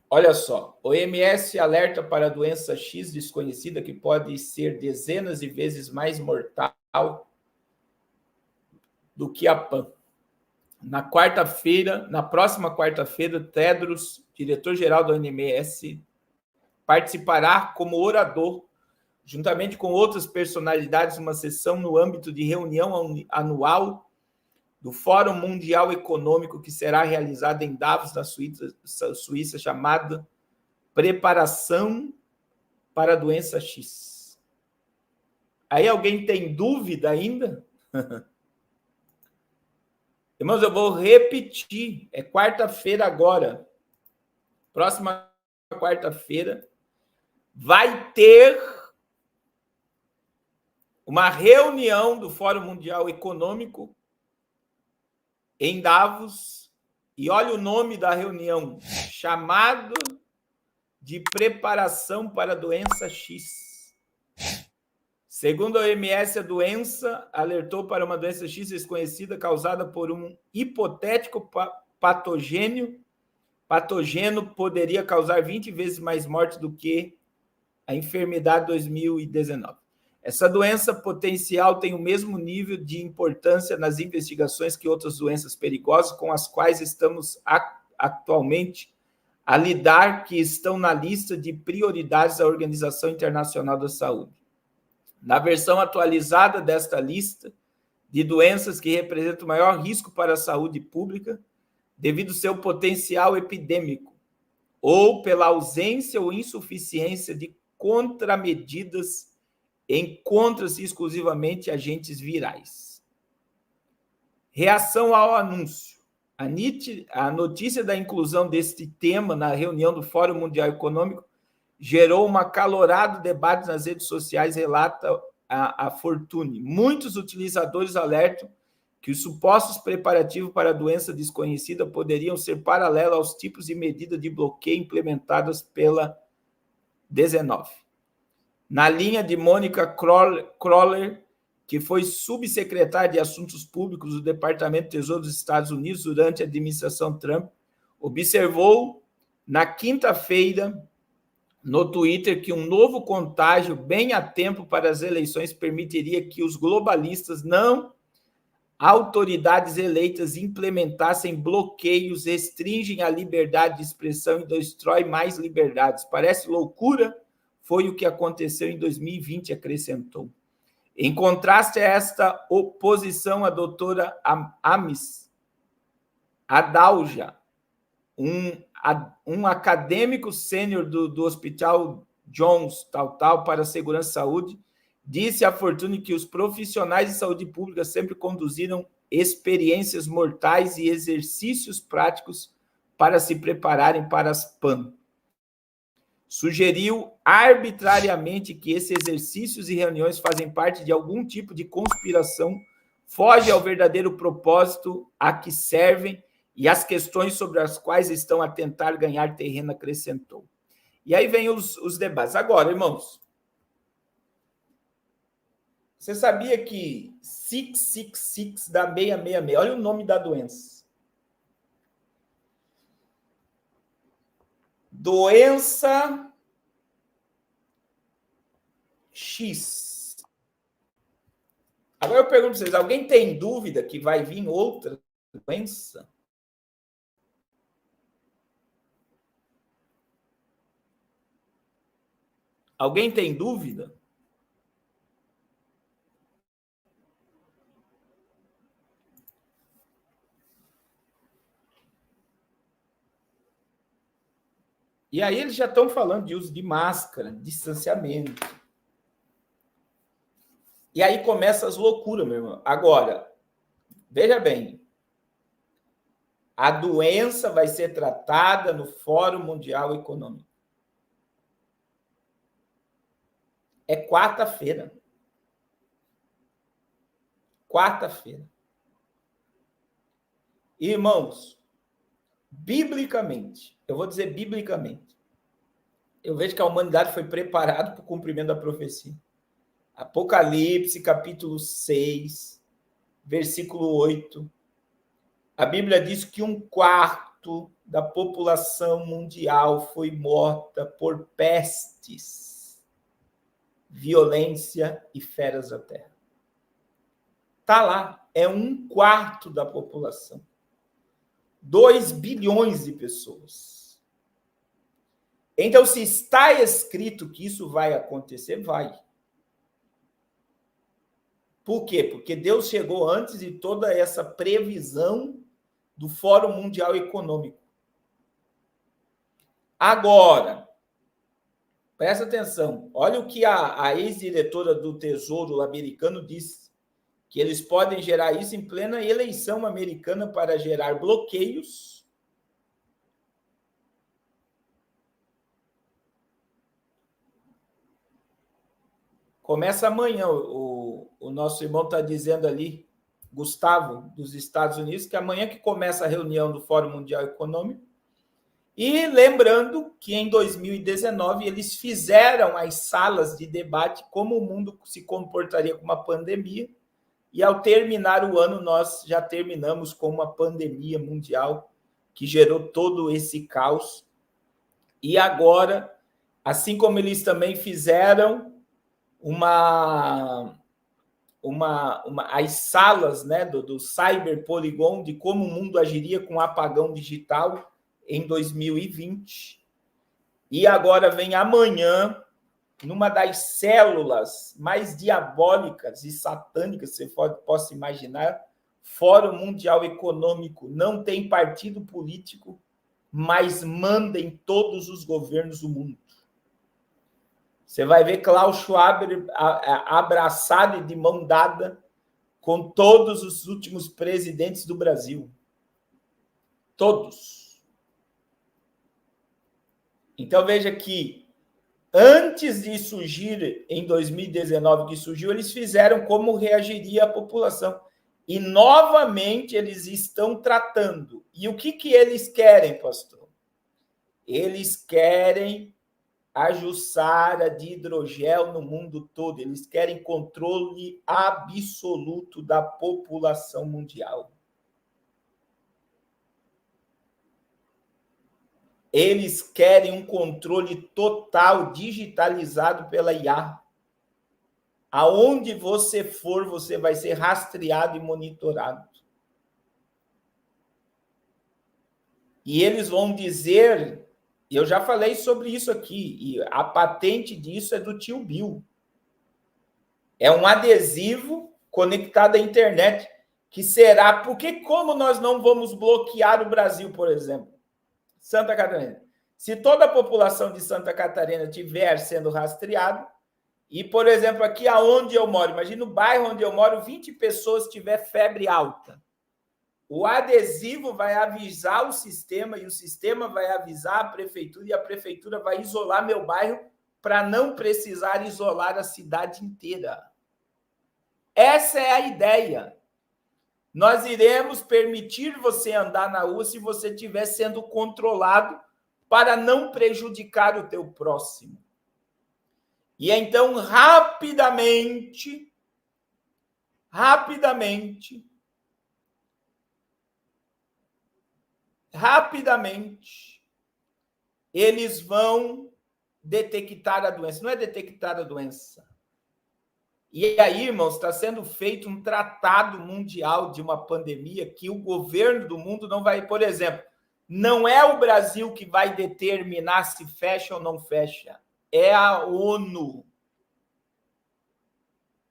Olha só, o OMS alerta para a doença X desconhecida que pode ser dezenas de vezes mais mortal do que a PAN. Na próxima quarta-feira, Tedros, diretor-geral da OMS, participará como orador, juntamente com outras personalidades, numa sessão no âmbito de reunião anual do Fórum Mundial Econômico, que será realizada em Davos, na Suíça, chamada Preparação para a Doença X. Aí alguém tem dúvida ainda? Irmãos, eu vou repetir. É quarta-feira agora. Próxima quarta-feira vai ter uma reunião do Fórum Mundial Econômico em Davos. E olha o nome da reunião, chamado de Preparação para a Doença X. Segundo a OMS, a doença alertou para uma doença X desconhecida causada por um hipotético patógeno poderia causar 20 vezes mais mortes do que a enfermidade 2019. Essa doença potencial tem o mesmo nível de importância nas investigações que outras doenças perigosas com as quais estamos atualmente a lidar, que estão na lista de prioridades da Organização Internacional da Saúde. Na versão atualizada desta lista de doenças que representam o maior risco para a saúde pública, devido ao seu potencial epidêmico, ou pela ausência ou insuficiência de contramedidas, encontra-se exclusivamente agentes virais. Reação ao anúncio. A notícia da inclusão deste tema na reunião do Fórum Mundial Econômico gerou um acalorado debate nas redes sociais, relata a Fortune. Muitos utilizadores alertam que os supostos preparativos para a doença desconhecida poderiam ser paralelos aos tipos de medida de bloqueio implementadas pela 19. Na linha de Mônica Kroller, que foi subsecretária de Assuntos Públicos do Departamento de Tesouro dos Estados Unidos durante a administração Trump, observou na quinta-feira no Twitter que um novo contágio bem a tempo para as eleições permitiria que os globalistas não autoridades eleitas implementassem bloqueios, restringem a liberdade de expressão e destrói mais liberdades. Parece loucura? Foi o que aconteceu em 2020, acrescentou. Em contraste a esta oposição, a doutora Amis Adalja, um acadêmico sênior do Hospital Johns para a Segurança e Saúde, disse à Fortune que os profissionais de saúde pública sempre conduziram experiências mortais e exercícios práticos para se prepararem para as PAN. Sugeriu arbitrariamente que esses exercícios e reuniões fazem parte de algum tipo de conspiração, foge ao verdadeiro propósito a que servem e as questões sobre as quais estão a tentar ganhar terreno, acrescentou. E aí vem os debates. Agora, irmãos, você sabia que 666 dá 666? Olha o nome da doença. Doença X. Agora eu pergunto para vocês, alguém tem dúvida que vai vir outra doença? Alguém tem dúvida? E aí eles já estão falando de uso de máscara, distanciamento. E aí começa as loucuras, meu irmão. Agora, veja bem, a doença vai ser tratada no Fórum Mundial Econômico. É quarta-feira. Quarta-feira. Irmãos, biblicamente, eu vou dizer biblicamente, eu vejo que a humanidade foi preparada para o cumprimento da profecia. Apocalipse, capítulo 6, versículo 8. A Bíblia diz que 1/4 da população mundial foi morta por pestes, violência e feras da terra. Está lá, é 1/4 da população. 2 bilhões de pessoas. Então, se está escrito que isso vai acontecer, vai. Por quê? Porque Deus chegou antes de toda essa previsão do Fórum Mundial Econômico. Agora, presta atenção, olha o que a ex-diretora do Tesouro americano disse, que eles podem gerar isso em plena eleição americana para gerar bloqueios Começa amanhã. O nosso irmão está dizendo ali, Gustavo, dos Estados Unidos, que amanhã que começa a reunião do Fórum Mundial Econômico. E lembrando que em 2019 eles fizeram as salas de debate como o mundo se comportaria com uma pandemia. E ao terminar o ano, nós já terminamos com uma pandemia mundial que gerou todo esse caos. E agora, assim como eles também fizeram as salas, né, do Cyber Polygon, de como o mundo agiria com o apagão digital em 2020. E agora vem amanhã, numa das células mais diabólicas e satânicas que você possa imaginar, Fórum Mundial Econômico, não tem partido político, mas manda em todos os governos do mundo. Você vai ver Klaus Schwab abraçado e de mão dada com todos os últimos presidentes do Brasil. Todos. Então, veja que antes de surgir, em 2019, que surgiu, eles fizeram como reagiria a população. E, novamente, eles estão tratando. E o que eles querem, pastor? Eles querem a jussara de hidrogel no mundo todo. Eles querem controle absoluto da população mundial. Eles querem um controle total, digitalizado pela IA. Aonde você for, você vai ser rastreado e monitorado. E eles vão dizer... E eu já falei sobre isso aqui, e a patente disso é do tio Bill. É um adesivo conectado à internet, que será... Porque como nós não vamos bloquear o Brasil, por exemplo? Santa Catarina. Se toda a população de Santa Catarina estiver sendo rastreada, e, por exemplo, aqui aonde eu moro, imagina o bairro onde eu moro, 20 pessoas tiver febre alta. O adesivo vai avisar o sistema e o sistema vai avisar a prefeitura e a prefeitura vai isolar meu bairro para não precisar isolar a cidade inteira. Essa é a ideia. Nós iremos permitir você andar na rua se você estiver sendo controlado para não prejudicar o teu próximo. E então, rapidamente, eles vão detectar a doença. Não é detectar a doença. E aí, irmãos, está sendo feito um tratado mundial de uma pandemia que o governo do mundo não vai... Por exemplo, não é o Brasil que vai determinar se fecha ou não fecha. É a ONU.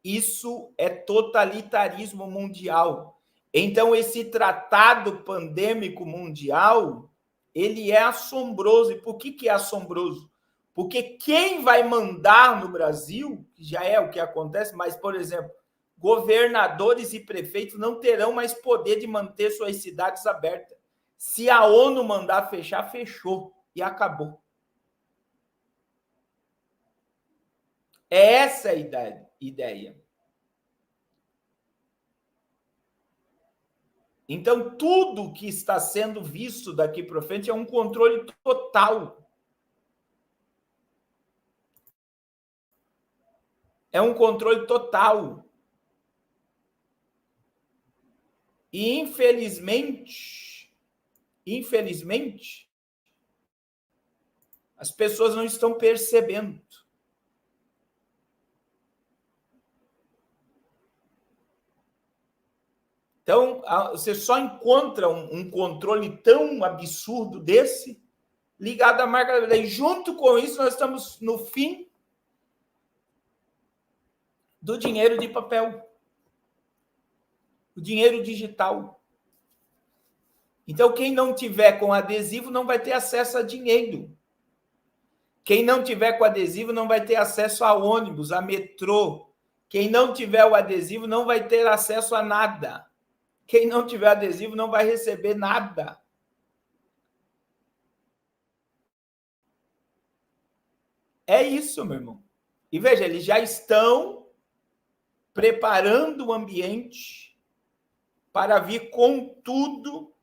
Isso é totalitarismo mundial. Então, esse tratado pandêmico mundial, ele é assombroso. E por que é assombroso? Porque quem vai mandar no Brasil, que já é o que acontece, mas, por exemplo, governadores e prefeitos não terão mais poder de manter suas cidades abertas. Se a ONU mandar fechar, fechou e acabou. É essa a ideia. Então, tudo que está sendo visto daqui para frente é um controle total. É um controle total. E, infelizmente, infelizmente, as pessoas não estão percebendo. Então, você só encontra um controle tão absurdo desse ligado à marca da vida. E junto com isso, nós estamos no fim do dinheiro de papel, o dinheiro digital. Então, quem não tiver com adesivo não vai ter acesso a dinheiro. Quem não tiver com adesivo não vai ter acesso a ônibus, a metrô. Quem não tiver o adesivo não vai ter acesso a nada. Quem não tiver adesivo não vai receber nada. É isso, meu irmão. E veja, eles já estão preparando o ambiente para vir com tudo